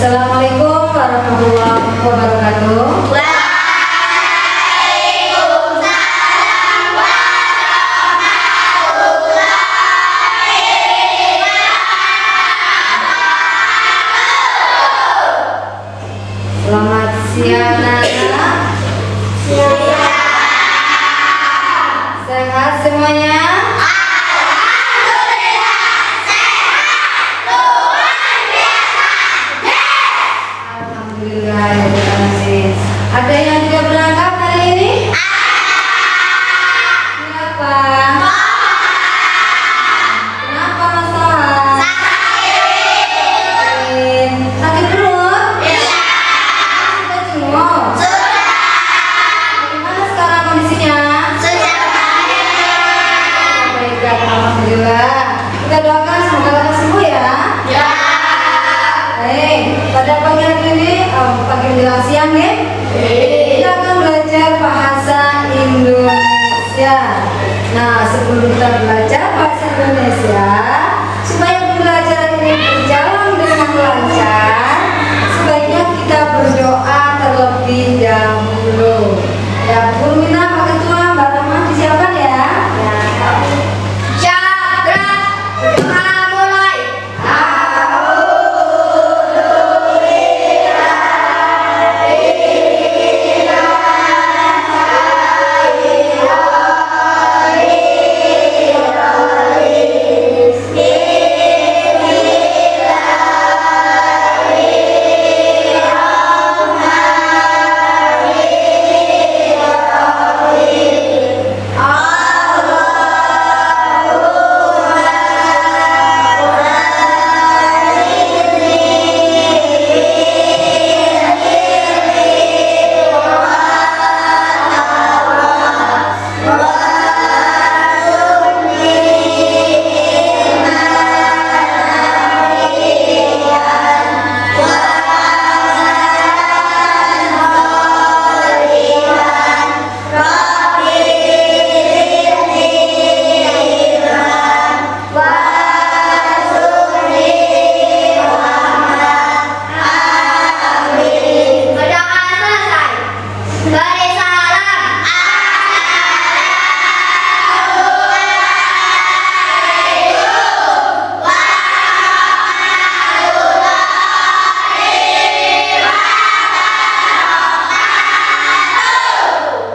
Assalamualaikum warahmatullahi wabarakatuh. Waalaikumsalam warahmatullahi wabarakatuh. Selamat siang anak. Sehat semuanya? Ada yang tidak berangkat hari ini? Siapa? Kenapa Mas Toha? Sakit perut? Sudah jenguk? Bagaimana sekarang kondisinya? Baik, alhamdulillah. Kita doakan semoga lekas sembuh ya. Baik, pada pagi hari ini, pagi menjelang siang ya. Kita akan belajar bahasa Indonesia. Nah, sebelum kita belajar bahasa Indonesia, supaya pembelajaran ini berjalan dengan lancar, sebaiknya kita berdoa terlebih dahulu. Ya, Bu Mina, Pak Ketua, Mbak Rama disiapkan ya.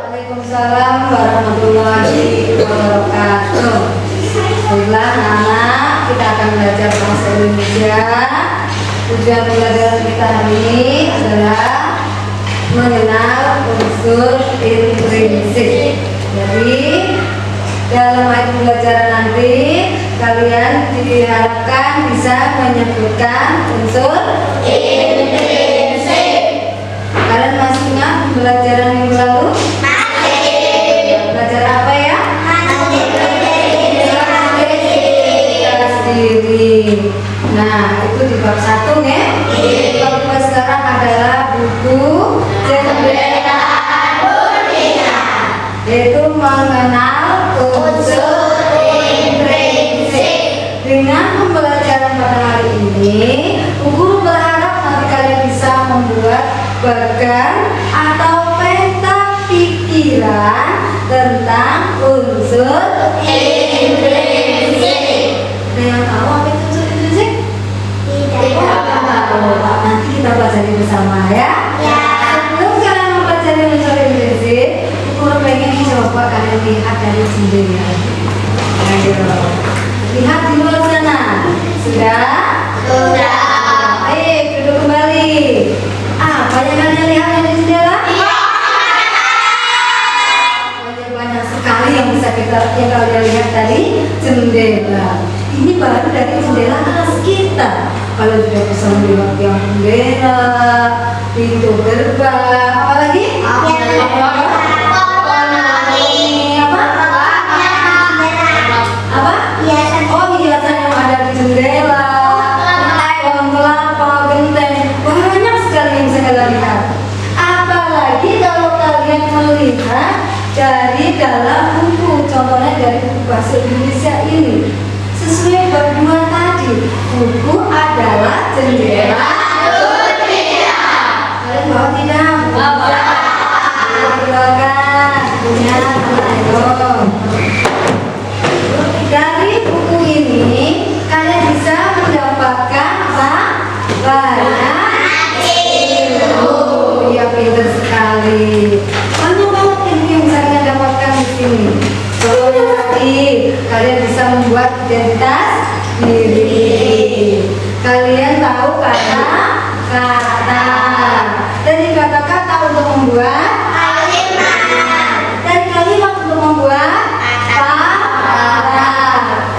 Waalaikumsalam warahmatullahi wabarakatuh. Baiklah anak, kita akan belajar bahasa Indonesia. Tujuan pembelajaran kita hari ini adalah mengenal unsur intrinsik. Jadi dalam ayat pembelajaran nanti kalian diharapkan bisa menyebutkan unsur intrinsik. Kalian masih ingat pembelajaran minggu lalu? Belajar apa ya? Diri. Nah, itu di bab 1 ya. Bab 2 sekarang adalah buku jendela dunia, yaitu mengenal unsur intrinsik. Dengan pembelajaran pada hari ini, guru berharap nanti kalian bisa membuat bagan atau peta pikiran tentang unsur intrinsik. Ada yang tahu apa itu unsur intrinsik? Tidak tahu. Nanti kita pelajari bersama ya. Sebelum kalian mempelajari unsur intrinsik, guru pengen coba kalian lihat dari jendela. Ayo, lihat di luar sana. Sudah? Baik, duduk kembali. Apa yang kalian lihat dari jendela? Banyak sekali yang bisa yang kalian lihat tadi jendela. Ini baru dari jendela kelas kita. Kalau sudah bisa melihat yang jendela, pintu gerbang, apa lagi? Oh, hiasan yang ada di jendela, pohon kelapa, genteng, banyak sekali yang bisa kalian lihat. Apalagi kalau kalian melihat dari dalam buku, contohnya dari buku bahasa Indonesia ini. Sesuai bab 2 tadi, buku adalah jendela dunia. bawa tidak? Bawa. Silakan punya teman. Dari buku ini kalian bisa mendapatkan apa? Banyak ilmu. Ya, pintar sekali. Banyak banget ilmu yang bisa kalian dapatkan di sini. Contohnya tadi kalian bisa membuat identitas diri. Kalian tahu kata-kata. Dari kata-kata untuk membuat kalimat. Dari kalimat untuk membuat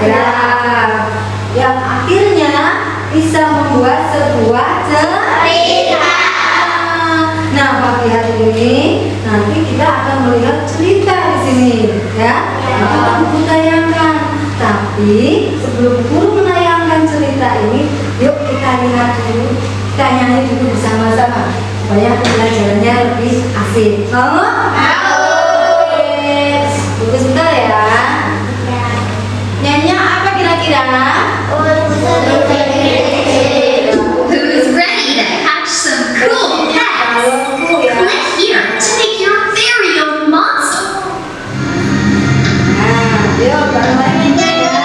paragraf. Yang akhirnya bisa membuat sebuah cerita. Nah, pagi hari ini nanti kita akan melihat cerita di sini, ya. Kita buku tayangan. Tapi sebelum guru menayangkan cerita ini, yuk kita lihat dulu, kita nyanyi dulu bersama-sama supaya pembelajarannya lebih asik. Mau? Tunggu sebentar ya. Nyanyi apa kira-kira? Who's ready to hatch some cool pets? Click here to make your very own monster. Nah, yuk bareng lagi ya.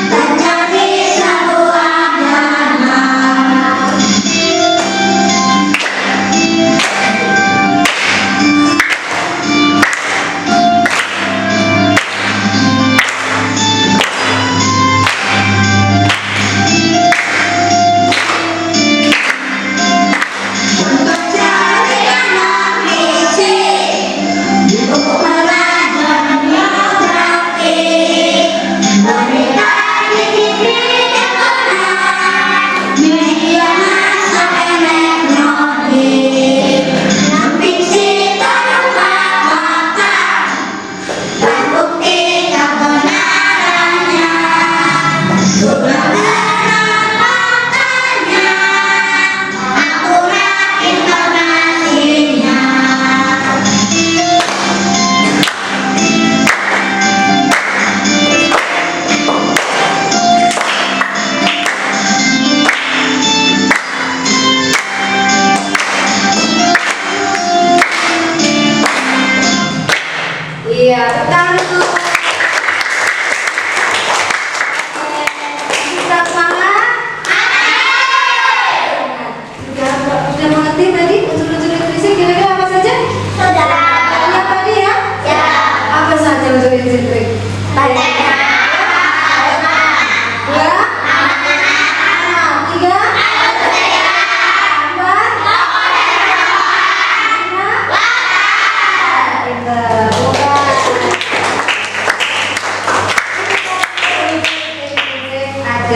Terjadi satu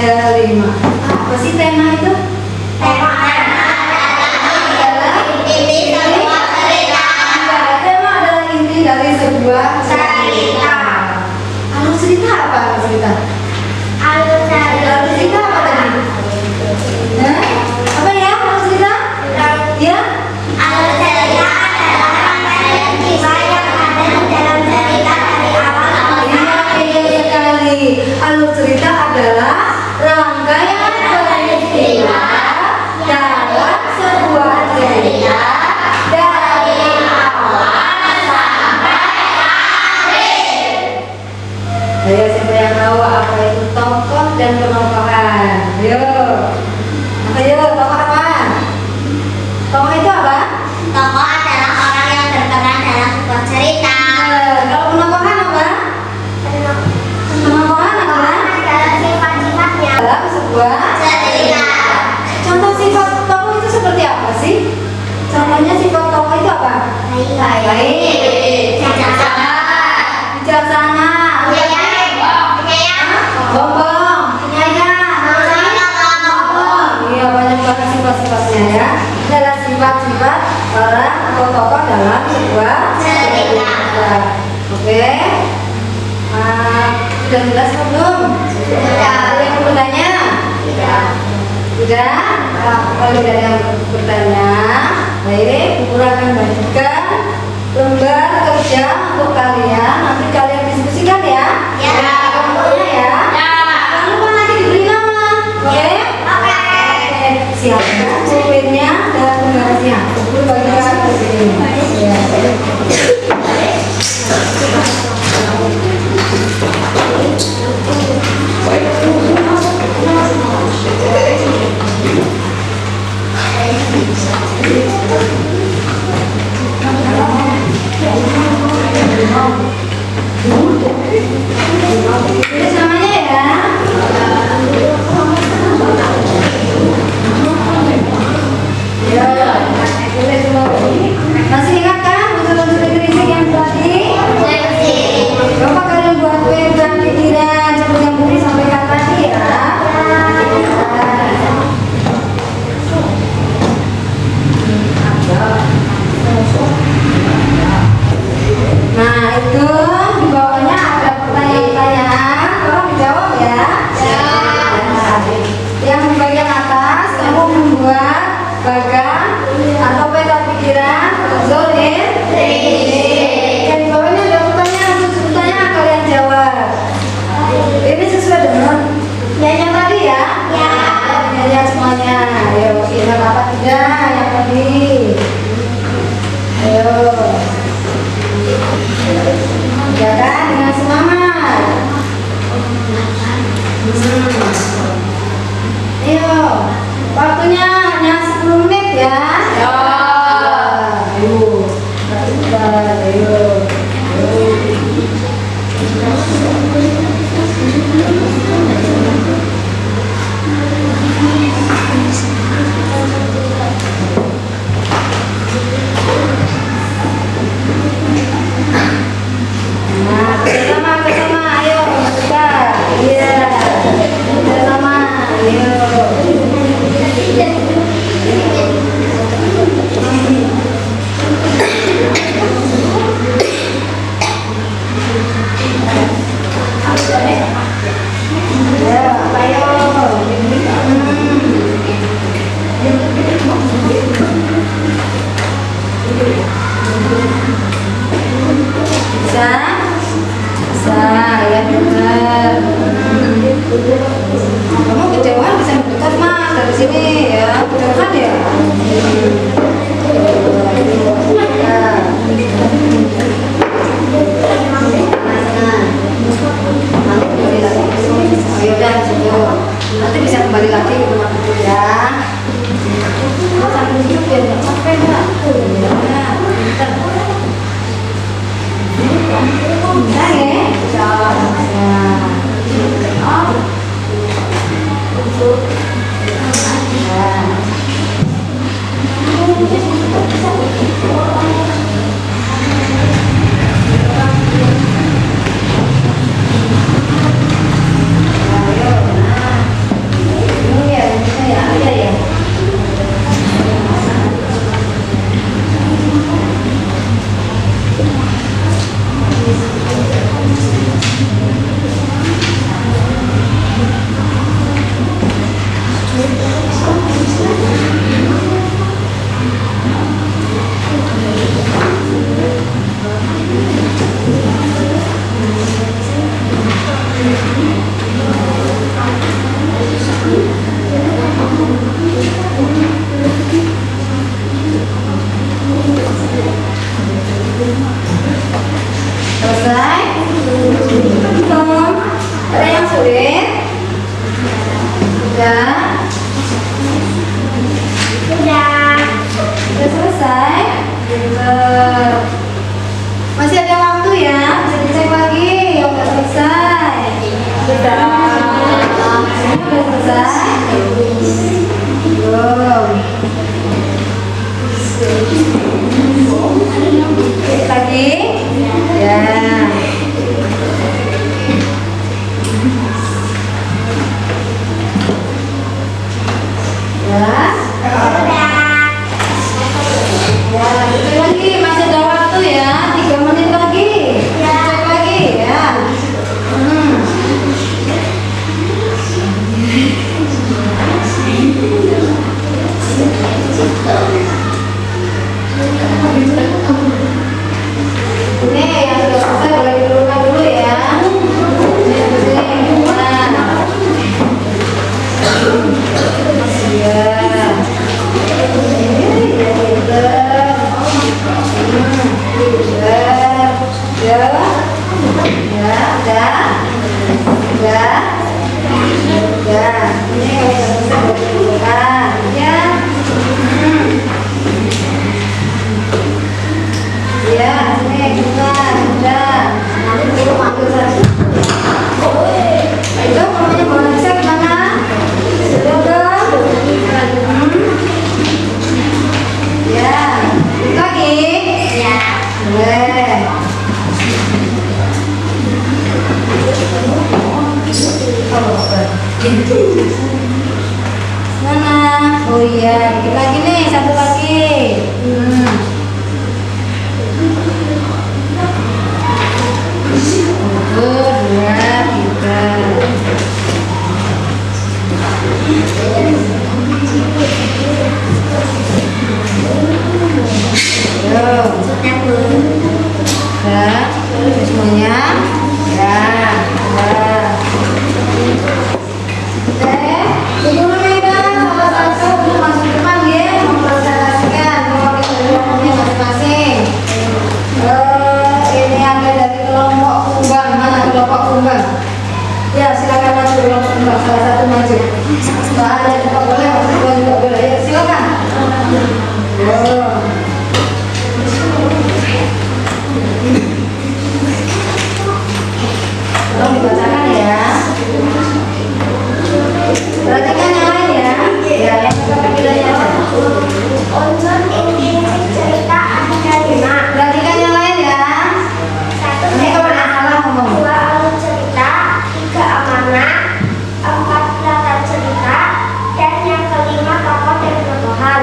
ada 5. Apa sih tema itu? Tema adalah inti sebuah cerita. Ya, tema adalah inti dari sebuah Cerita. Alur cerita apa? Alur cerita? Alur Alur cerita apa tadi? Hah? Apa ya? Alur cerita? Ya? Alur cerita adalah rangkaian kisah yang ada di dalam cerita dari awal sampai Iya, iya sekali. Alur cerita adalah rangkaian peristiwa dalam sebuah cerita dari awal sampai akhir. Ayo, siapa yang tahu apa itu tokoh dan penokohan? Ayo. Ayo, tokoh apa? Tokoh itu apa? Tokoh adalah orang yang berperan dalam sebuah cerita. Kalau penokohan apa? Penokohan apa? Adalah sifat-sifatnya. Dalam sebuah Cerita. contoh sifat tokoh itu seperti apa sih? Contohnya sifat tokoh itu apa? Baik. Bijaksana. Bijaksana, sombong, penyayang, iya banyak banget sifat-sifatnya ya. Ini adalah sifat-sifat orang atau tokoh dalam sebuah Cerita. Oke. Sudah jelas atau belum? Sudah. Ada yang mau bertanya? Sudah? Kalau tidak ada yang bertanya, baik, Bu Guru akan bagikan lembar kerja untuk kalian. Nanti kalian diskusikan ya. Ya. Contohnya ya. Jangan lupa nanti diberi nama. Oke? Oke. Siapkan pulpennya dan penggantinya. Bu Guru bagikan ke sini. Ya. Tulis namanya ya. Ya, tulis dulu. Masih ingat kan unsur-unsur kritik yang tadi? Coba kalian buat pen dan pikiran seperti yang Budi sampaikan tadi ya. Nah itu di bawahnya ada pertanyaan-pertanyaan, tolong dijawab ya. Nah, yang di bagian atas kamu membuat bagan atau peta pikiran unsur yang di bawahnya ada pertanyaan, khusus pertanyaan kalian jawab. Ini sesuai dengan nyanyi tadi ya. Nyanyi semuanya. Ayo ingat apa tidak yang tadi? Ayo. Ya kan, dengan semangat. Ayo, waktunya hanya 10 menit ya. Ayo, ayo. Nah, bersama, ayo kita, iya, bersama, ayo. Ya, ayo. Bisa? Bisa, ya benar. Kamu kejauhan bisa mendekat mas dari sini ya, kejauhan ya. Nanti bisa kembali lagi ke rumah dulu ya. Sambil duduk biar nggak capek mbak. Ya, pinter. Bisa ya? Bisa. Nah. sulit? Sudah? Sudah. Sudah selesai? Pinter. Masih ada waktu ya? Bisa dicek lagi yang udah selesai. Sudah. Sudah selesai? Belum. Cek lagi? Ya. Ya. Ya, cek lagi, masih ada waktu ya, 3 menit lagi. Cek lagi ya. Ini yang sudah selesai boleh diturunan dulu ya. Mana? Oh iya, dikit lagi nih, satu lagi. Satu, dua, tiga. Ya, semuanya. Ya, dulu nih kan, salah satu masuk depan ya, mempresentasikan kelompoknya masing-masing. Ini ada dari kelompok Kumbang, mana kelompok Kumbang? Ya, silakan maju kelompok Kumbang, salah satu maju. Mbak ada juga boleh, masuk juga boleh. Ya, silakan. Tolong dibacakan ya. Perhatikan yang lain ya. Ya, yang panggilannya aja. Unsur inti cerita ada 5. Perhatikan yang lain ya. 1 Ini kalau ada salah ngomong. 2 alur cerita, 3 amanah, 4 latar cerita, dan yang kelima tokoh dan tokohan.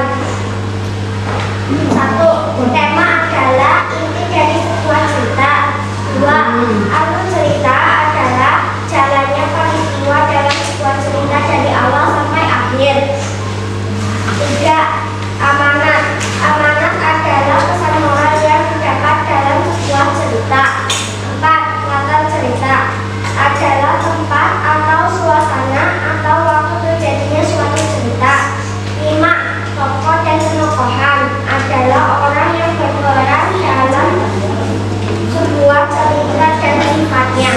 1. Tema adalah inti dari sebuah cerita. 2. Alur cerita adalah jalannya peristiwa dalam sebuah cerita dari awal sampai akhir. 3. Amanat. Amanat adalah pesan moral yang terdapat dalam sebuah cerita. 4. Latar cerita adalah tempat atau suasana atau waktu terjadinya suatu cerita. 5. Tokoh dan tokohan adalah orang yang berperan dalam sebuah cerita dan sifatnya.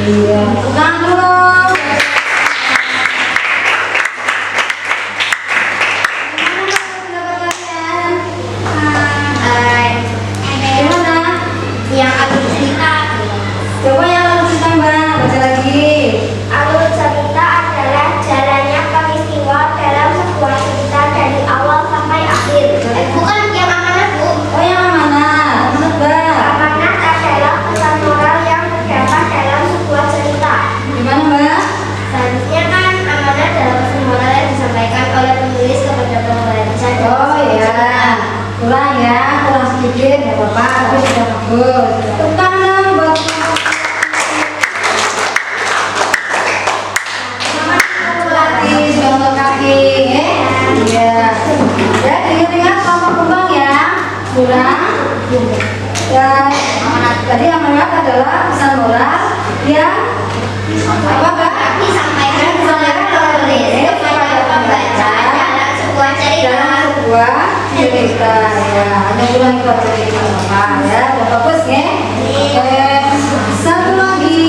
Iya. Bukan dulu. Gimana? Yang alur cerita. Coba yang harus ditambah, baca lagi. Alur cerita adalah jalannya peristiwa dalam sebuah cerita dari awal sampai akhir. Bukan yang amanat, Bu. Oh yang mana? Mbak. Amanat adalah pesan moral yang terdapat dalam sebuah cerita. Gimana Mbak? Selanjutnya kan amanat adalah pesan moral yang disampaikan oleh penulis kepada pembaca. Oh iya. Kurang ya, kurang sedikit, nggak apa-apa, tapi sudah bagus. Tepuk tangan buat lagi, contoh kaki, ya. Ya, ingat-ingat kelompok Kumbang ya. Kurang. Dan tadi amanat adalah pesan moral yang apa Mbak? Disampaikan oleh penulis kepada pembaca dalam sebuah cerita. Dalam sebuah cerita ya. Ada ulang itu aja jadi apa ya? Udah bagus ya? Oke. Satu lagi.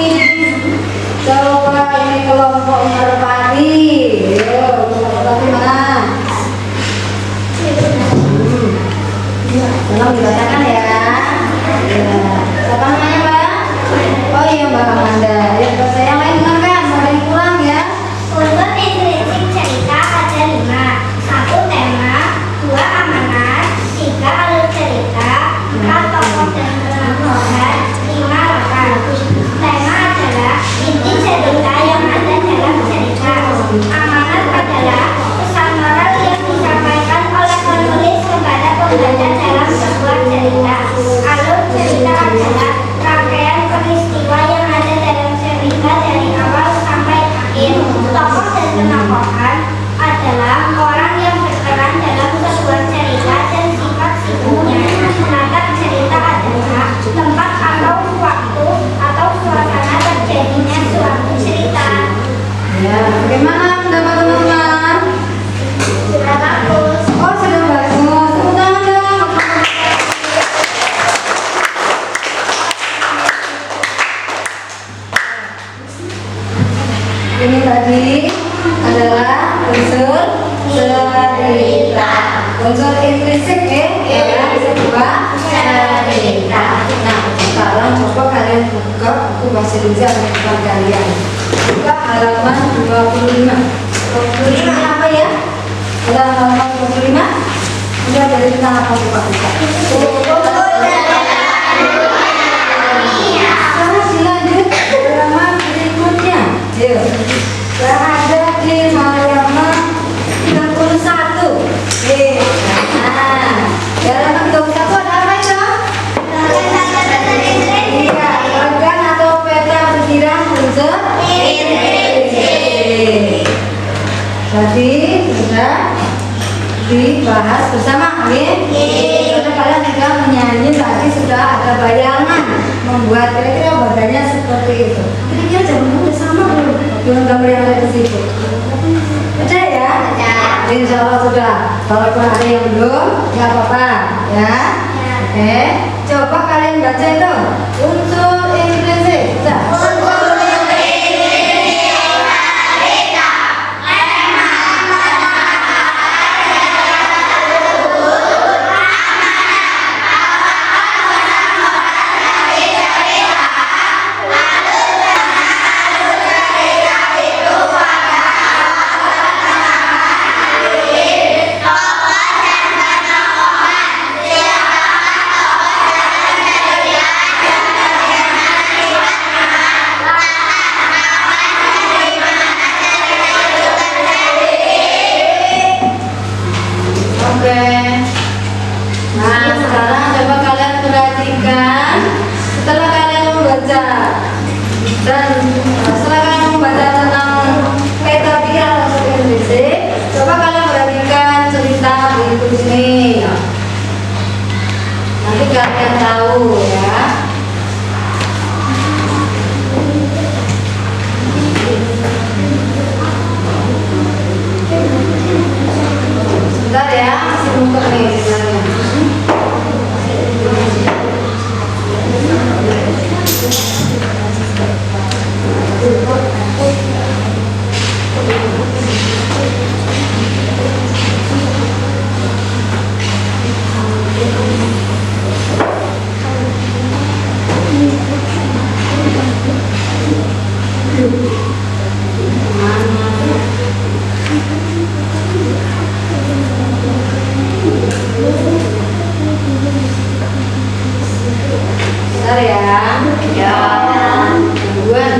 Coba ini Ini tadi adalah unsur cerita. Unsur intrinsik ya, kedua cerita. Nah, sekarang coba kalian buka buku bahasa Indonesia halaman kalian. Buka halaman 25. 25 apa ya? Halaman 25. Udah dari tentang apa buka-buka? Sekarang dilanjut halaman berikutnya. Yuk. Berada di halaman 31. Nah, di halaman 31 ada apa itu? Iya, organ atau peta pikiran unsur tadi sudah dibahas bersama, amin. Karena kalian juga menyanyi tadi sudah ada bayangan membuat kira-kira badannya seperti itu. Kira-kira jawabannya udah sama belum? Dengan gambar yang ada di situ. Percaya ya? Insya Allah sudah. Kalau ada yang belum, nggak apa-apa ya. Oke, coba kalian baca itu unsur intrinsik. Nah, sekarang coba kalian perhatikan setelah kalian membaca dan setelah kalian membaca tentang peta pikiran unsur intrinsik, coba kalian perhatikan cerita berikut ini. Nanti kalian tahu ya. Sebentar ya, masih buka nih sebenarnya. Bentar ya. Ya. Tungguan.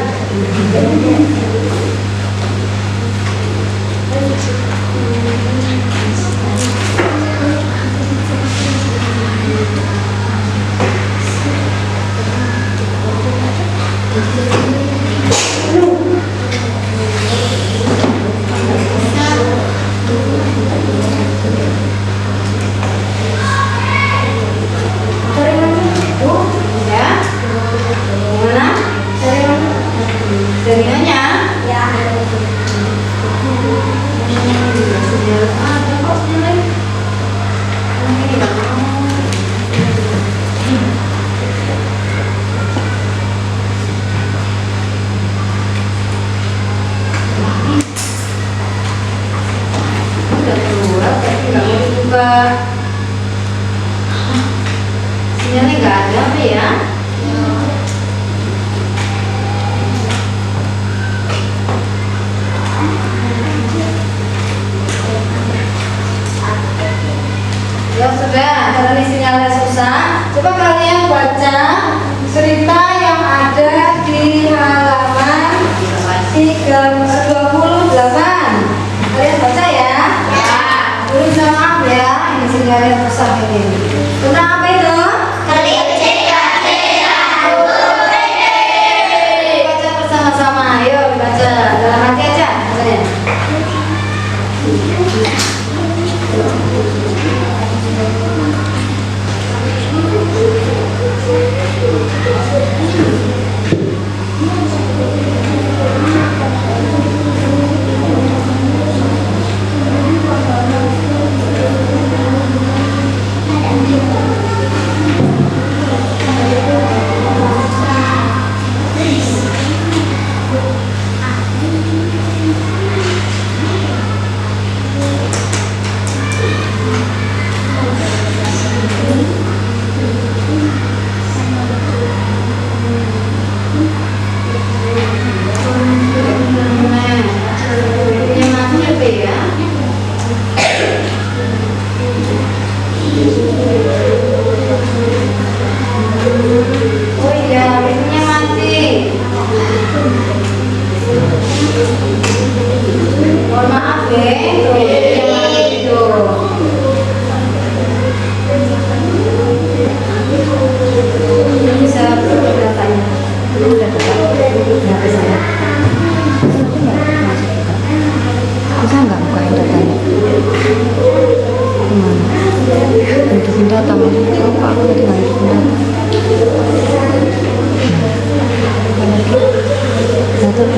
Jaringannya ya. Udah keluar tapi nggak mau dibuka. Sinyalnya nggak ada apa ya? Nyalain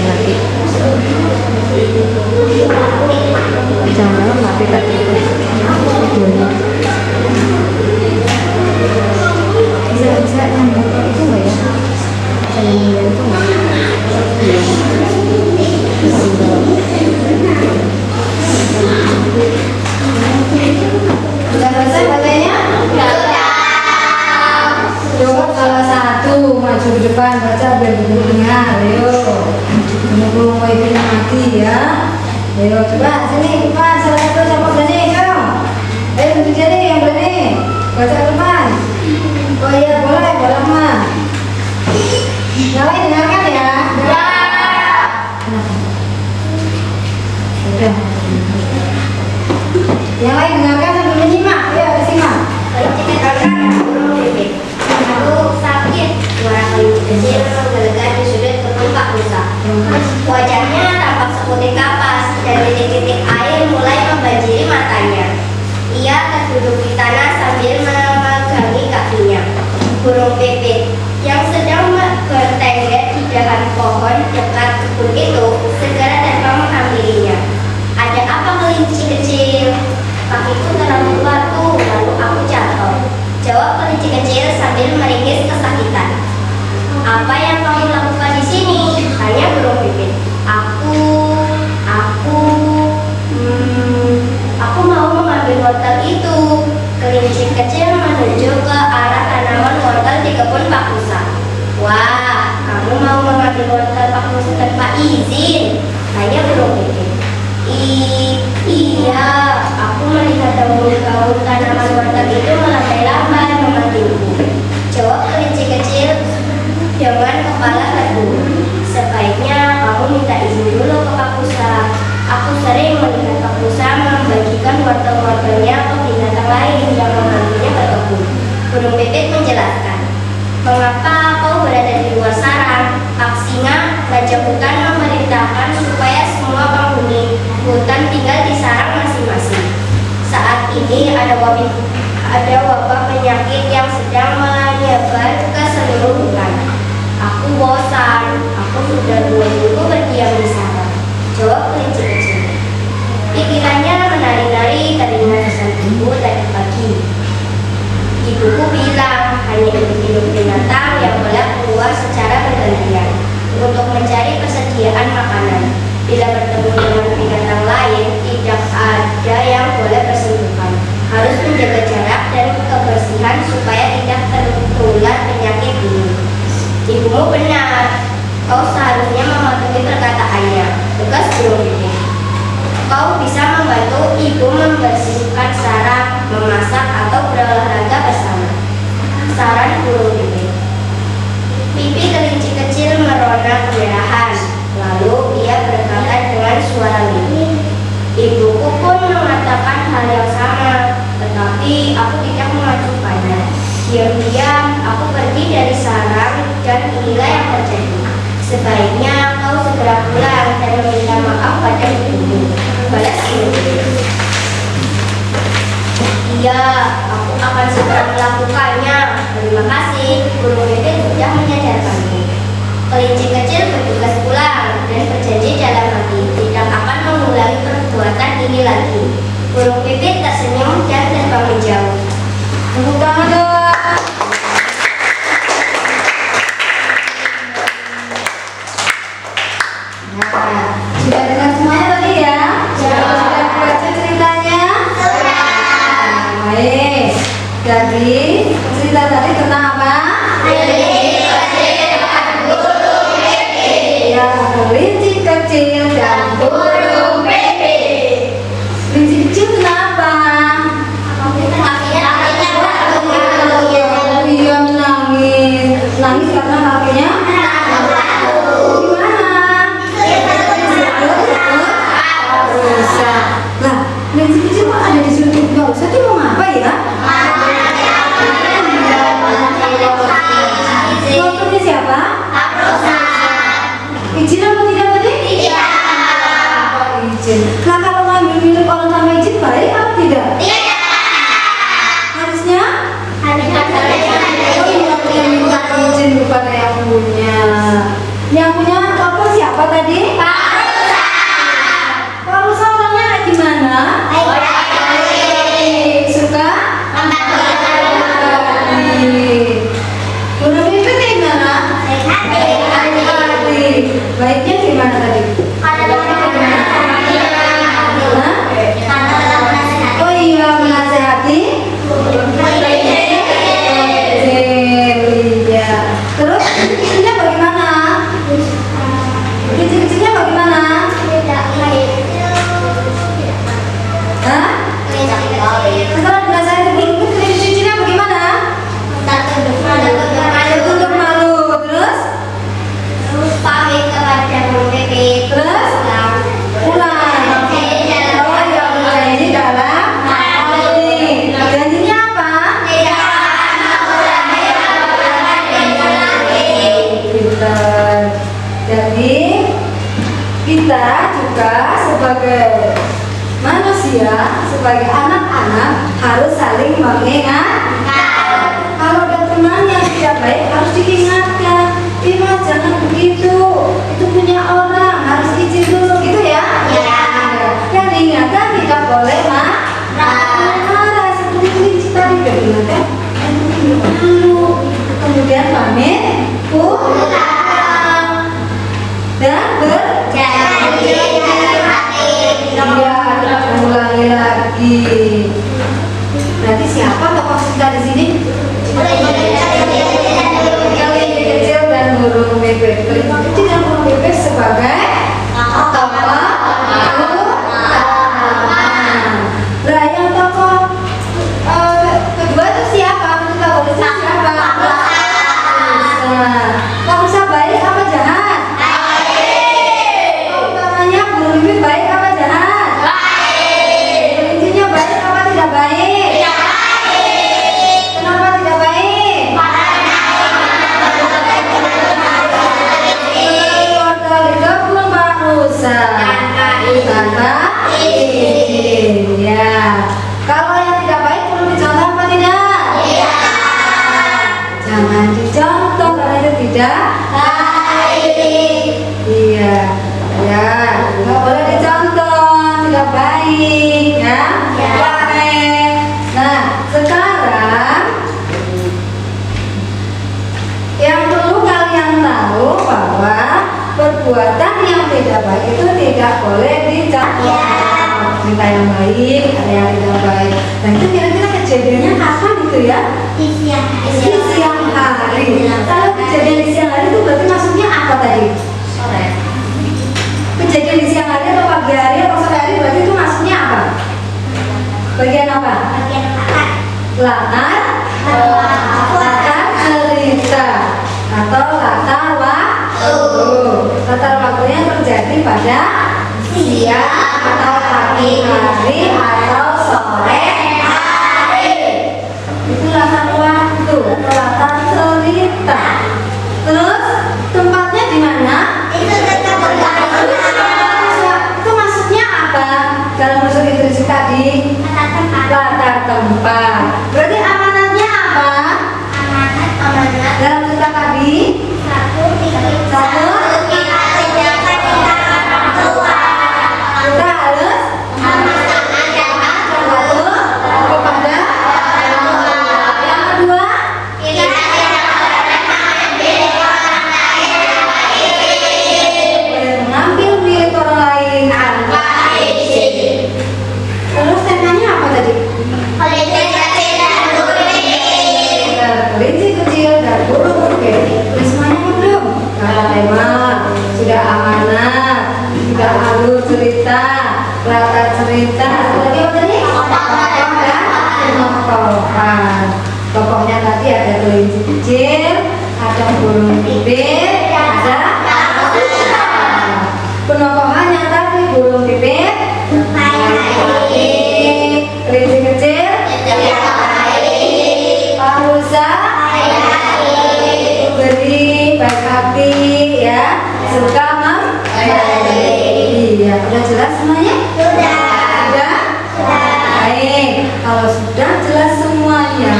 lagi. Jangan mati tadi videonya. Bisa nyambung itu nggak ya? Bisa nyambung itu nggak? Sudah selesai bacanya? Coba salah satu maju ke depan baca biar guru dengar. Ayo, menunggu wifi-nya mati ya. Ayo coba sini depan salah satu siapa berani? Ayo tunjuk jari yang berani baca ke depan. Oh iya boleh mah. Yang lain dengarkan ya. Sudah. Yang lain dengarkan sambil menyimak. Ayo disimak. Aku sakit, suara kelinci kecil menggelegar di sudut kebun Pak Musa. Wajahnya tampak seputih kapas dan titik-titik air mulai membanjiri matanya. Ia terduduk di tanah sambil memegangi kakinya. Burung pipit yang sedang bertengger di dahan pohon dekat kebun itu segera terbang menghampirinya. Ada apa kelinci kecil? Kakiku terlalu batu, lalu aku jatuh. Jawab kelinci kecil sambil meringis kesakitan. Apa yang kamu lakukan di sini? Tanya burung pipit. Aku mau mengambil wortel itu. Kelinci kecil menunjuk ke arah tanaman wortel di kebun Pak Musa. Wah, kamu mau mengambil wortel Pak Musa tanpa izin? Tanya burung pipit. Iya, aku melihat daun-daun tanaman wortel itu melambai-lambai memanggilku. Jawab kelinci kecil dengan kepala terbungkuk. Sebaiknya kamu minta izin dulu ke Pak Musa. Aku sering melihat Pak Musa membagikan wortel-wortelnya ke binatang lain yang mengambilnya ke kebun. Burung pipit menjelaskan. Mengapa kau berada di luar sarang? Pak Singa, Raja Hutan memerintahkan supaya semua penghuni hutan tinggal di sarang masing-masing. Saat ini ada wabah penyakit yang sedang menyebar ke seluruh hutan. Aku bosan, aku sudah 2 minggu berdiam di sana. Jawab kelinci kecil. Pikirannya menari-nari teringat pesan ibu tadi pagi. Ibuku bilang hanya individu binatang yang boleh keluar secara bergantian untuk mencari persediaan makanan. Bila bertemu dengan binatang lain, tidak ada yang boleh bersentuhan. Harus menjaga jarak dan kebersihan supaya tidak tertular penyakit ini. Ibumu benar. Kau seharusnya mematuhi perkataannya. Tugas burung pipit. Kau bisa membantu ibu membersihkan sarang, memasak atau berolahraga bersama. Saran burung pipit. Pipi kelinci kecil merona kemerahan. Lalu ia berkata dengan suara lirih. Ibuku pun mengatakan hal yang sama, tetapi aku tidak mengacukannya. Diam-diam aku pergi dari sarang dan inilah yang terjadi. Sebaiknya kau segera pulang dan meminta maaf pada ibumu. Balas ibu. Iya, aku akan segera melakukannya. Terima kasih, burung pipit sudah menyadarkanku. Kelinci kecil bertugas pulang dan berjanji dalam hati tidak akan mengulangi perbuatan ini lagi. Burung pipit tersenyum dan terbang menjauh. Tepuk tangan dong. Nah, sudah dengar semuanya tadi ya? Sudah baca ceritanya? Baik. Jadi cerita tadi tentang apa? Ya, kelinci kecil dan burung pipit. Kelinci kecil kenapa? Iya nangis karena kakinya gimana? Rusak. Lah, kelinci kecil kok ada di sudut nggak usah tuh mau apa ya? Motornya siapa? Izin apa tidak tadi? Iya. Izin. Nah kalau ngambil milik orang tanpa izin baik apa tidak? Iya. Harusnya? Harusnya. Oh iya, kita juga sebagai manusia, sebagai anak-anak harus saling mengingatkan. Kalau ada teman yang tidak baik harus diingatkan. Mas jangan begitu, itu punya orang, harus izin dulu gitu ya. Yang diingatkan tidak boleh marah. Seperti kelinci tadi diingatkan dulu, kemudian pamit pulang dan berjanji tidak mengulangi lagi. Nanti siapa tokoh kita di sini? Kelinci kecil dan burung bebek. Kelinci kecil dan burung bebek sebagai tokoh utama. Nah, yang tokoh kedua itu siapa? Kita boleh siapa? Kamu bisa baik apa jahat? Baik. Utamanya burung bebek baik apa jahat? Baik. Kelincinya baik apa tidak baik? Tidak baik. Kenapa tidak baik? Kalau digabung barusan tanpa izin. Ya. Kalau yang tidak baik perlu dicontoh apa tidak? Iya. Jangan dicontoh karena itu tidak baik. Iya. Ya, nggak boleh dicontoh, tidak baik, ya. Baik. Nah, sekarang yang perlu kalian tahu bahwa perbuatan yang tidak baik itu tidak boleh dicontoh. Kita yang baik, ada yang tidak baik. Dan itu kira-kira kejadiannya kapan gitu ya? Di siang hari. Kalau kejadian di siang hari itu berarti maksudnya apa tadi? Sore. Kejadian di siang hari atau pagi hari atau sore hari berarti itu maksudnya apa? Bagian apa? Latar cerita atau latar waktu. Latar waktunya terjadi pada siang atau pagi hari atau sore hari. Itu latar waktu atau latar cerita. Terus tempatnya di mana? Itu maksudnya apa? Dalam unsur intrinsik tadi latar tempat. Berarti amanatnya apa? Dalam cerita tadi satu kita harus kepada yang kedua boleh mengambil milik orang lain tanpa izin. Terus temanya apa tadi? Kelinci kecil dan burung bebek. Udah semuanya belum? Kata tema sudah amanat, sudah alur cerita, latar cerita. Lagi apa tadi? Tokoh. Tokohnya tadi ada kelinci kecil, ada burung bebek, ada penokohannya tadi burung bebek, kelinci kecil, Parusa, beri baik hati ya, suka iya, udah jelas semuanya? Sudah? Baik, kalau sudah jelas semuanya,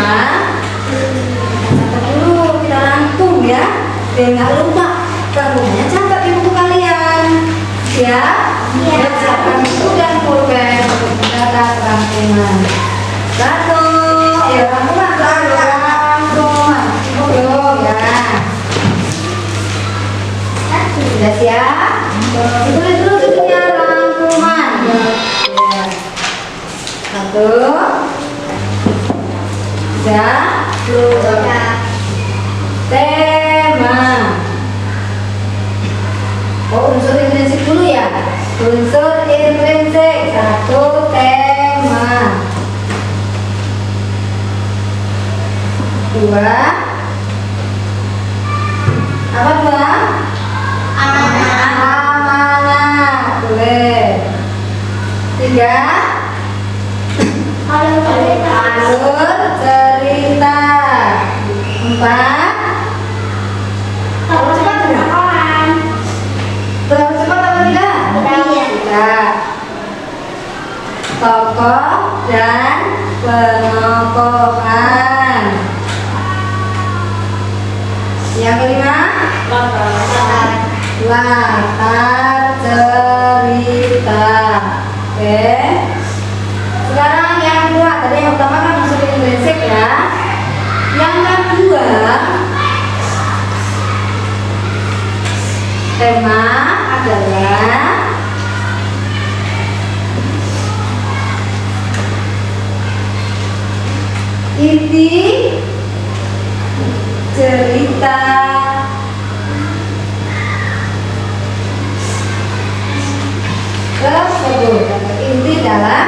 catat dulu, kita rangkum ya, biar nggak lupa. Rangkumnya catat di buku kalian, ya? Siapkan buku dan pulpen untuk mencatat rangkuman. Satu, ya rangkuman, ya. Sudah siap? Ditulis dulu judulnya rangkuman. Ya. Satu. Sudah. Tema. Oh, unsur intrinsik dulu ya. Unsur intrinsik. Satu, tema. Dua. Apa dua? Amanah. Boleh. Tiga. Alur cerita. Empat. Terlalu cepat apa tidak? tokoh dan penokohan. Yang kelima, latar cerita. Oke. Sekarang yang kedua, tadi yang pertama kan masuk Indonesia ya. Yang kedua, tema adalah inti cerita tersebut. Inti dalam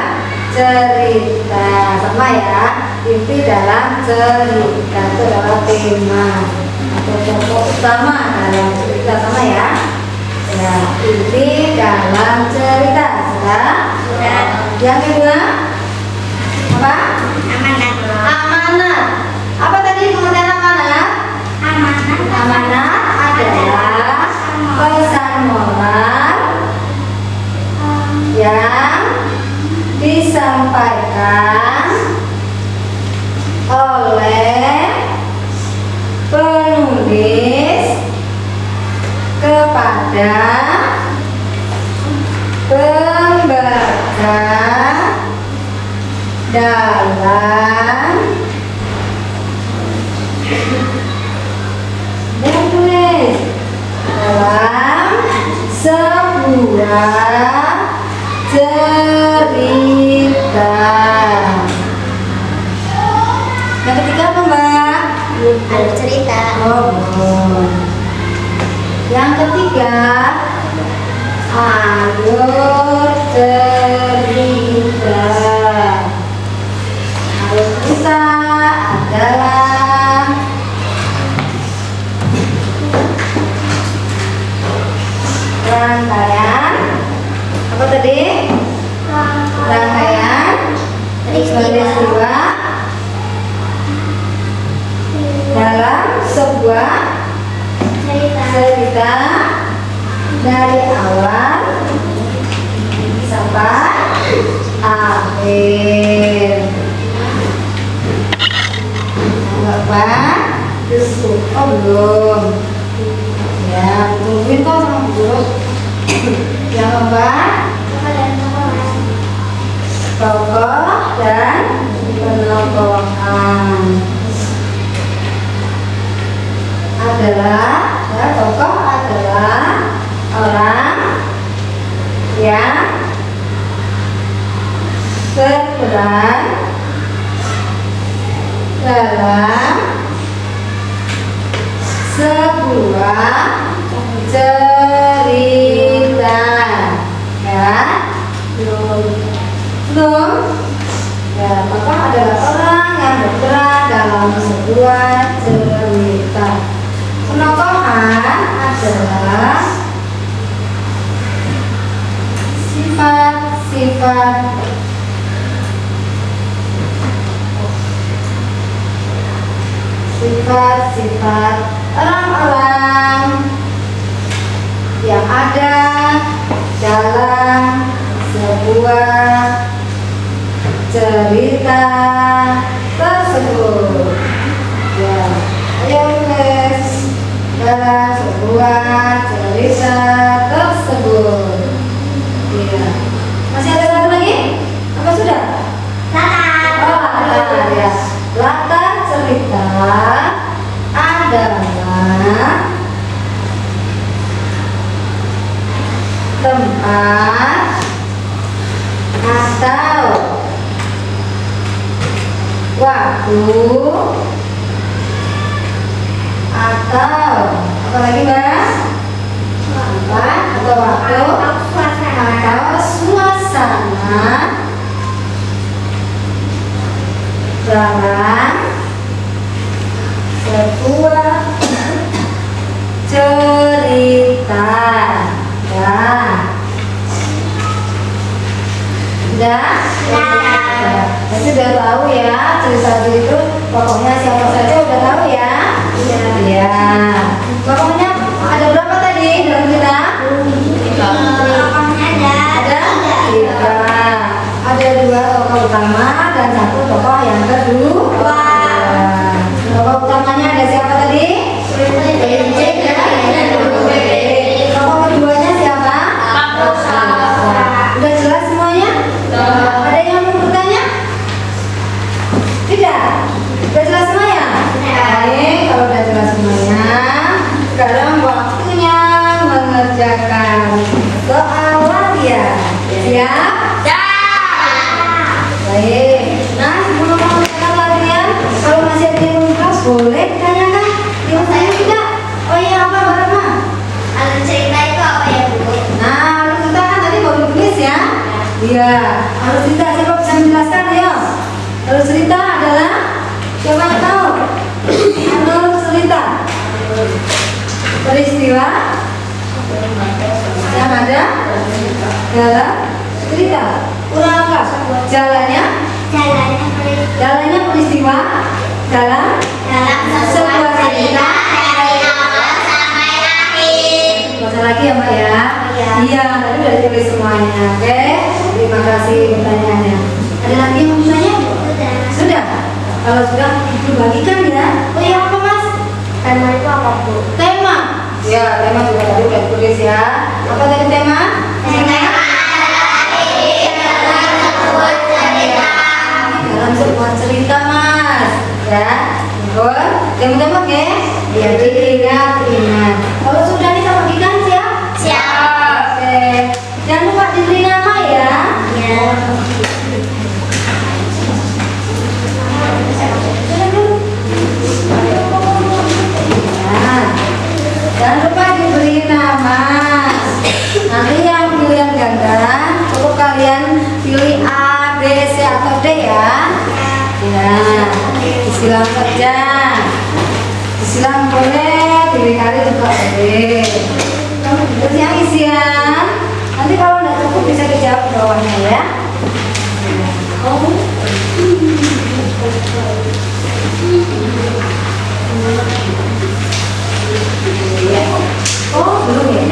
cerita, sama ya, inti dalam cerita itu adalah tema atau pokok utama dalam cerita, sama ya. Ya, inti dalam cerita. Sudah. Yang kedua apa? Amanat. Apa tadi pengertian amanat? Amanat adalah pesan moral yang disampaikan oleh penulis kepada pembaca dalam menulis dalam sebuah cerita. Yang ketiga apa, Mbak? Alur cerita. Oh, belum. Yang ketiga, alur cerita. Alur cerita adalah rangkaian apa tadi? Rangkaian peristiwa dalam sebuah cerita dari awal sampai akhir. Apa? Oh, belum. Ya, tungguin kok sama guru. Yang keempat, tokoh dan penokohan adalah, ya, tokoh adalah orang yang berperan dalam sebuah cerita. Ya, belum. Ya, tokoh adalah orang yang berperan dalam sebuah cerita. Penokohan adalah sifat-sifat orang-orang yang ada dalam sebuah cerita tersebut. Ya, ayo tulis dalam sebuah cerita tersebut. Iya. Masih ada satu lagi? Apa sudah? Oh, latar ya. Latar cerita adalah tempat atau waktu atau apa lagi, Mbak? Tempat atau waktu atau suasana dalam sebuah cerita. Ya. Jadi udah tahu ya cerita itu pokoknya siapa saja udah tahu ya. Iya. Pokoknya ada berapa tadi dalam cerita? Ada 3. Ada 2 Iya, harus cerita. Siapa bisa menjelaskan ya? Harus cerita adalah siapa yang tahu? Harus cerita. Peristiwa yang ada dalam cerita. Kurang apa? Jalannya peristiwa dalam sebuah cerita dari awal sampai akhir. Baca lagi ya Mbak ya? Iya, tadi udah ditulis semuanya. Oke, terima kasih pertanyaannya. Ada lagi yang mau bertanya? Sudah? Kalau sudah, ibu bagikan ya. Oh iya, apa Mas? Tema itu apa Bu? Tema? Ya, tema juga tadi udah tulis ya. Apa tadi tema? Dalam sebuah cerita Mas. Ya, betul. Tema-tema oke? Biar diingat-ingat. Kalau sudah nih kita bagikan siap? Siap. Oke. Jangan lupa diberi nama ya. Ya. Nah, jangan lupa diberi nama. Nanti yang pilihan ganda, cukup kalian pilih A, B, C atau D ya. Ya, disilang saja. Disilang boleh, diberi juga boleh. Terus yang isian, nanti kalau nggak cukup bisa dijawab di bawahnya ya. Oh. Oh, belum ya?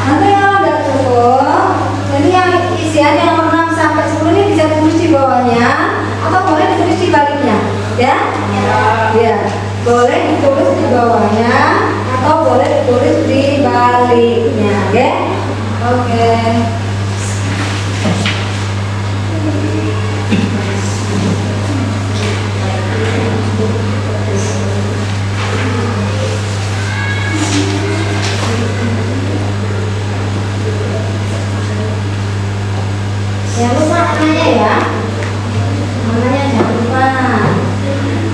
Nanti kalau udah cukup, jadi yang isian yang nomor 6 sampai 10 ini bisa ditulis di bawahnya atau boleh ditulis di baliknya, ya? Ya, boleh ditulis di bawahnya atau boleh ditulis di baliknya, ya? Oke. Jangan lupa namanya ya. Namanya jangan lupa.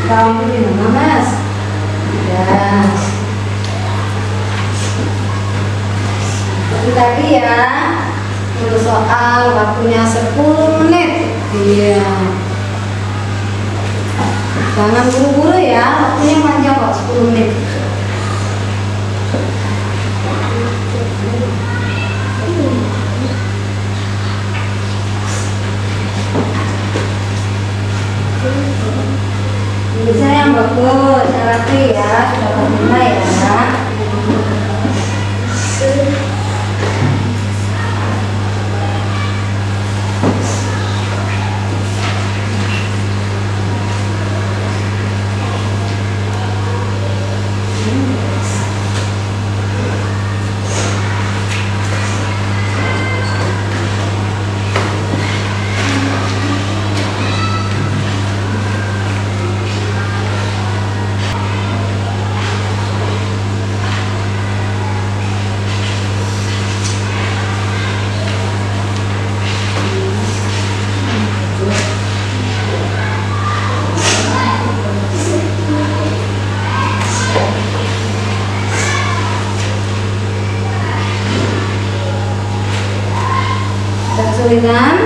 Kamu di mana Mas? Ya. Seperti tadi ya. Untuk soal waktunya 10 menit. Iya. Jangan buru-buru ya. Waktunya panjang kok 10 menit. Bisa yang bagus, yang rapi ya, sudah berguna ya. Kesulitan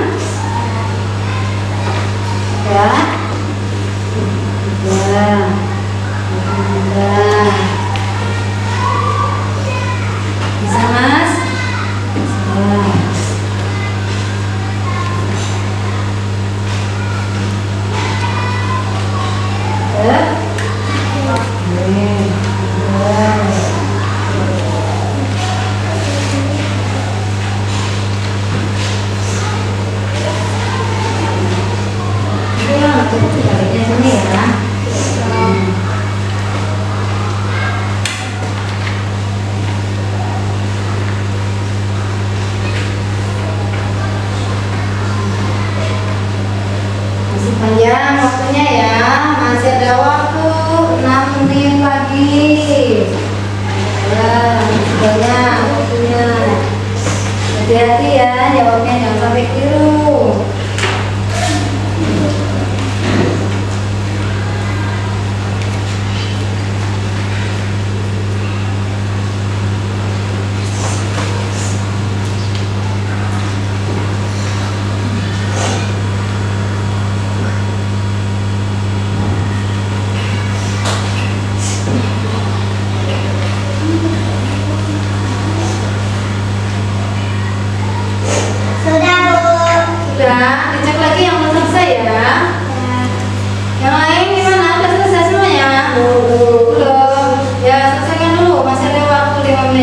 ya, bisa Mas, baliknya sini ya. Masih panjang waktunya ya, masih ada waktu 6 menit lagi. Ya, banyak waktunya. Hati-hati ya, jawabnya jangan sampai keliru.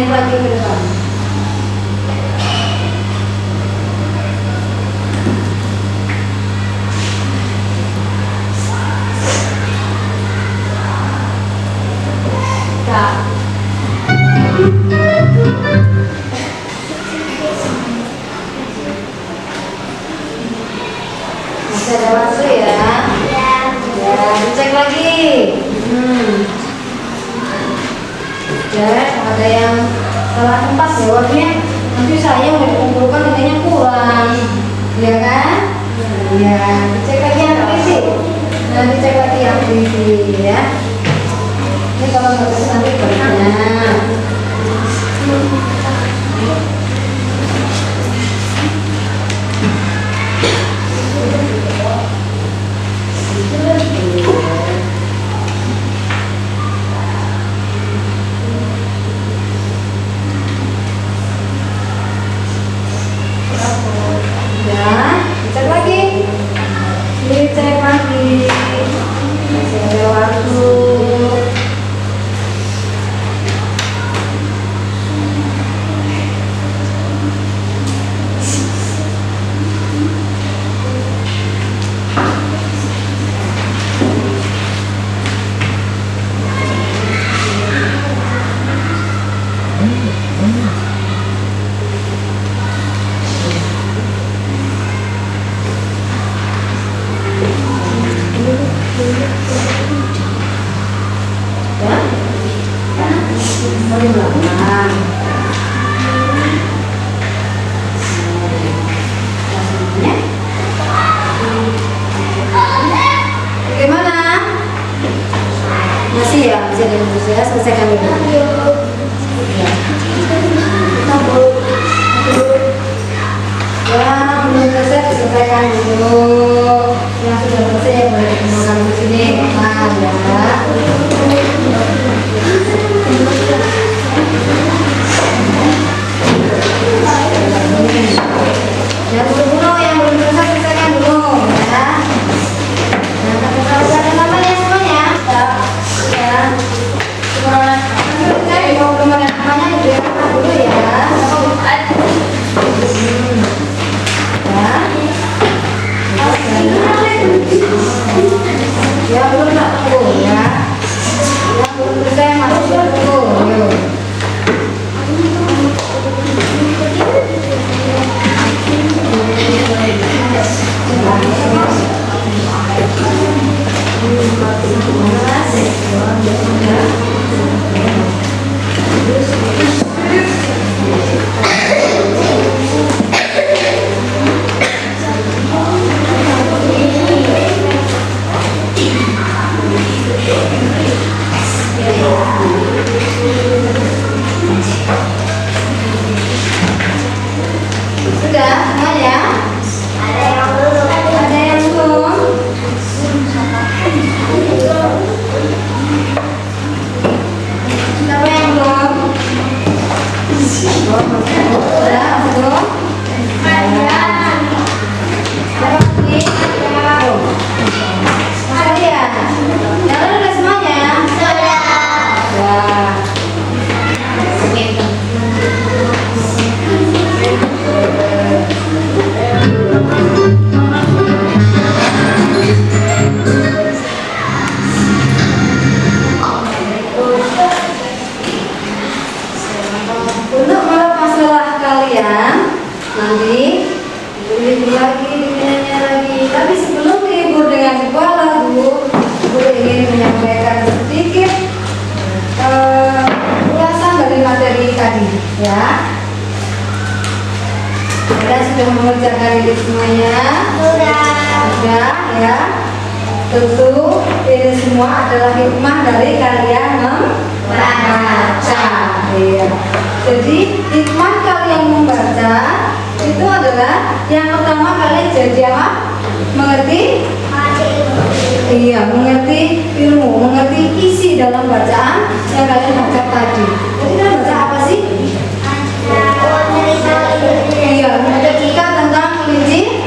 maju lagi ke depan. Masih ada waktu ya. Ya, dicek lagi. Cek, ada yang salah tempat jawabnya. Nanti saya udah dikumpulkan nilainya kurang, ya kan? Ya, dicek lagi yang isi. Nah, dicek lagi yang isi ya. Ini kalau nggak bisa nanti banyak. Ya, dicek lagi. Dicek lagi. Masih ada waktu. Mau di belakang. Bagaimana? Masih ya, masih ada yang bisa ya, selesaikan dulu. Ya, belum selesai diselesaikan dulu. Yang sudah selesai ya boleh dikumpulkan di sini. Nah, ya. Yang belum yang belum selesai selesaikan dulu ya. Nah, kalau ada namanya semuanya, ya. Kalau belum ada namanya dibiarkan dulu ya. Ya belum tak tunggu ya. Yang belum selesai masih tunggu. Yuk. Sudah semuanya? Ada yang belum? Ada yang belum? Siapa yang belum? Sudah belum? Ada. Siapa lagi? Kalian? Yang lain udah semuanya? Sudah. Sudah. Untuk masalah kalian nanti dihibur lagi, dinyanyi lagi. Tapi sebelum dihibur dengan sebuah lagu, Ibu ingin menyampaikan sedikit ulasan dari materi tadi, ya. Kalian sudah mengerjakan ini semuanya? Sudah, ya. Tentu ini semua adalah hikmah dari kalian membaca. Ya. Jadi hikmah kalian membaca itu adalah yang pertama kalian jadi apa? Mengerti? Iya, mengerti ilmu, mengerti isi dalam bacaan yang kalian baca tadi. Jadi kalian baca apa sih? Iya, membaca cerita tentang kelinci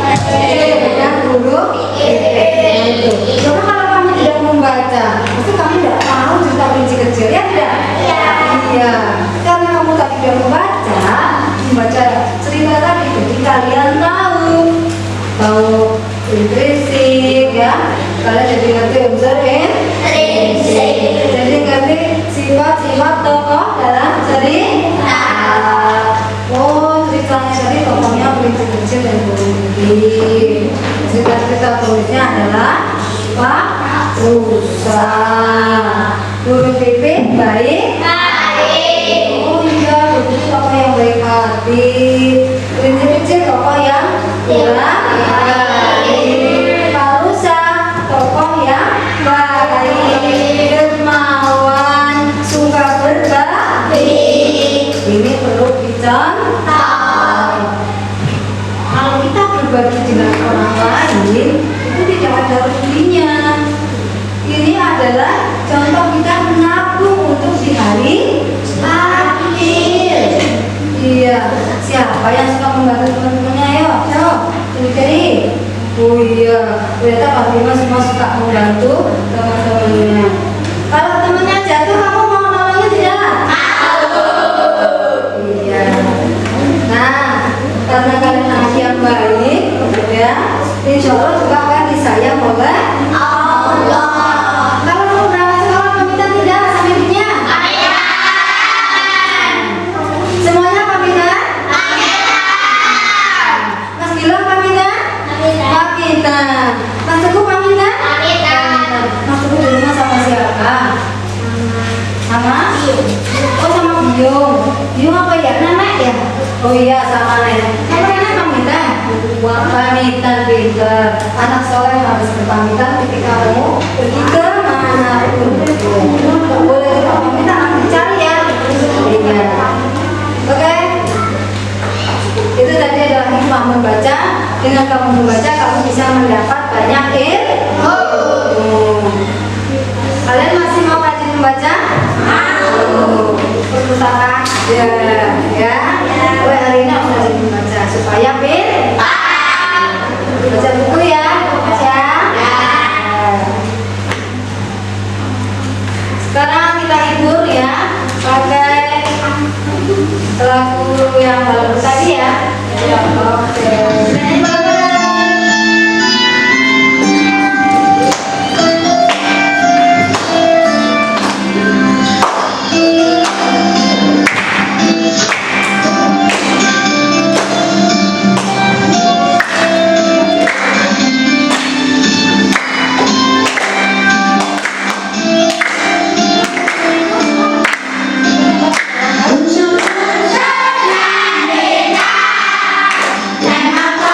dan huruf itu. Karena kalau kamu tidak membaca, pasti kamu tidak tahu cerita kelinci kecil, ya tidak? Iya. Karena kamu tadi rusak. Huruf Pipit baik. Oh iya, begitu tokoh yang baik hati. Kelinci kecil tokoh yang kurang baik. Parusa tokoh yang baik. Dermawan suka berbagi. Ini perlu dicontoh. Kalau kita berbagi dengan orang lain, itu tidak ada ruginya. Ini adalah contoh kita menabung untuk di hari akhir. Iya, siapa yang suka membantu teman-temannya? Ayo, cari. Oh iya, ternyata Pak Bima semua suka membantu teman-temannya. Kalau temannya jatuh, kamu mau nolongin tidak? Iya. Nah, karena kalian anak yang baik, ya, insya Allah juga akan disayang oleh Allah. Kalau mau berangkat sekolah pamitan tidak sama ibunya? Semuanya pamitan? Mas Gilang pamitan? Pamitan. Mas Teguh pamitan? Mas Teguh di rumah sama siapa? Sama? Oh, sama Biung. Biung apa ya? Nenek ya? Oh iya, sama nenek. Sama nenek pamitan? Pamitan pinter. Anak soleh harus berpamitan ketika mau pergi ke manapun. Boleh kita pamitan, nanti dicari ya. Iya. Oke. Itu tadi adalah hikmah membaca. Dengan kamu membaca, kamu bisa mendapat banyak ilmu. Kalian masih mau rajin membaca? Perpustakaan ya. Mulai hari ini harus rajin membaca supaya pintar. Baca buku ya, baca. Sekarang kita hibur ya, pakai lagu yang baru tadi ya. Oke. Unjuk rasa dan beda dan apa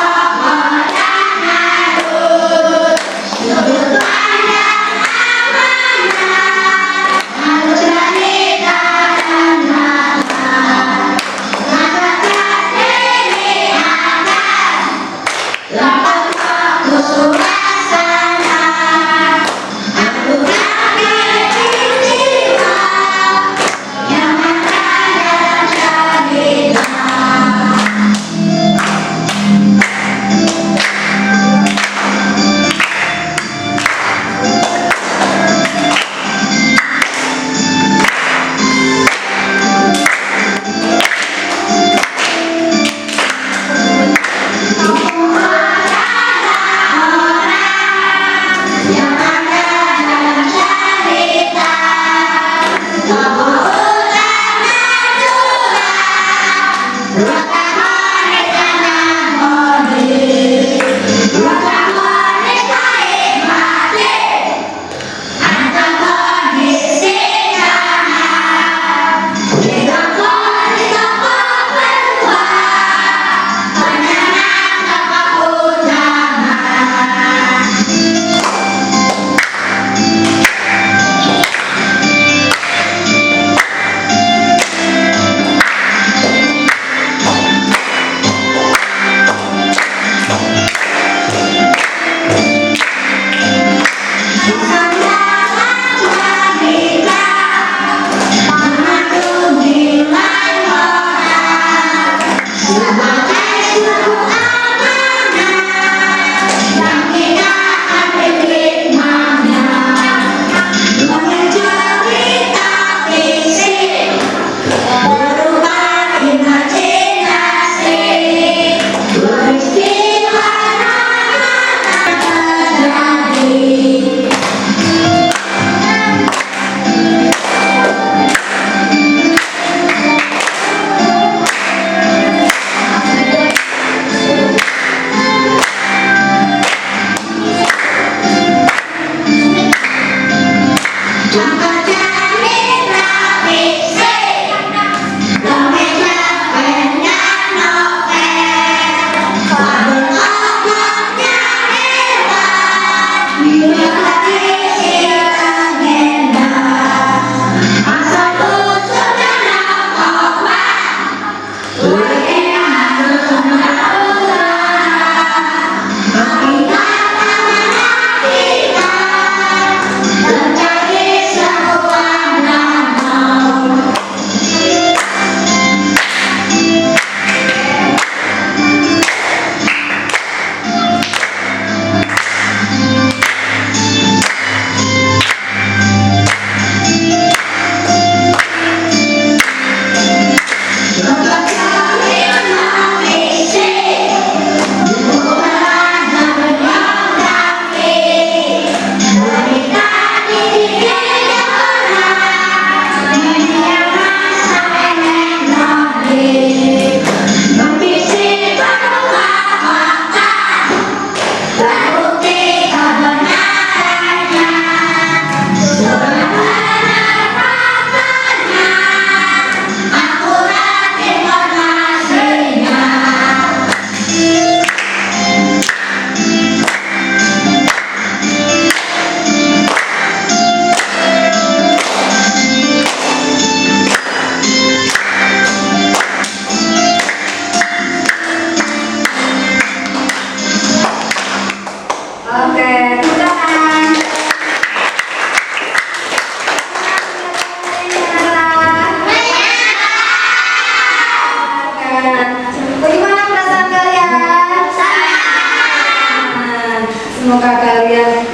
Semoga kalian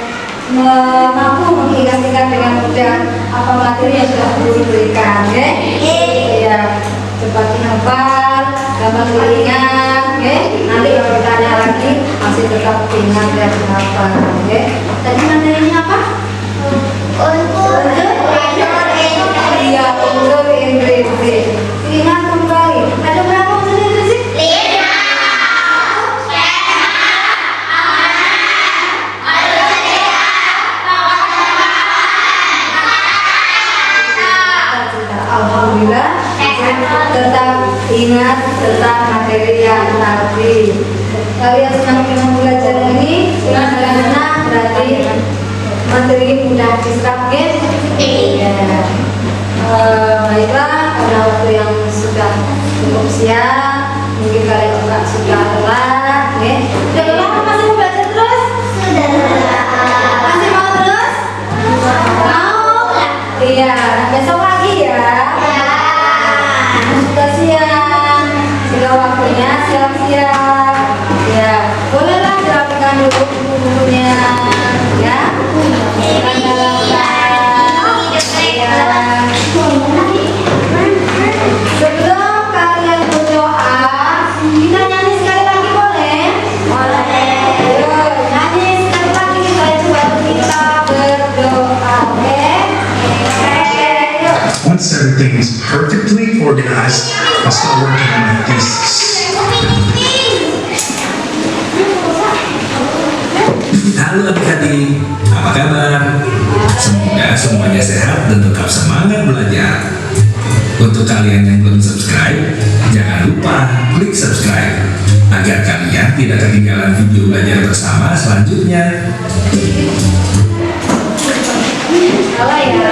mampu mengingat-ingat dengan mudah apa materi yang sudah guru berikan, ya. Ya, cepat hafal, gampang diingat, ya. Nanti kalau ditanya lagi masih tetap ingat dan hafal, ya. Tadi materinya apa? Iya, unsur Inggris. Ingat kembali. Ada berapa unsur Inggris? Alhamdulillah tetap ingat tentang materi yang tadi. Kalian senang dengan belajar ini? Karena berarti materi mudah diserap, ya? Iya. Baiklah, pada waktu yang sudah cukup siang, mungkin kalian juga sudah telat, ya? Sudah lelah masih mau belajar terus? Masih mau terus? Mau? Iya, besok lagi ya. Sudah siang, sudah waktunya siap-siap. Ya, bolehlah dirapikan dulu buku-bukunya, ya. Sebelum kalian berdoa, kita nyanyi sekali lagi, boleh? Boleh. Nyanyi sekali lagi, kita berdoa, oke? Once everything is perfectly organized, I'll start working on my thesis. Halo adik-adik, apa kabar? Semoga semuanya sehat dan tetap semangat belajar. Untuk kalian yang belum subscribe, jangan lupa klik subscribe agar kalian tidak ketinggalan video belajar bersama selanjutnya. Salah ya.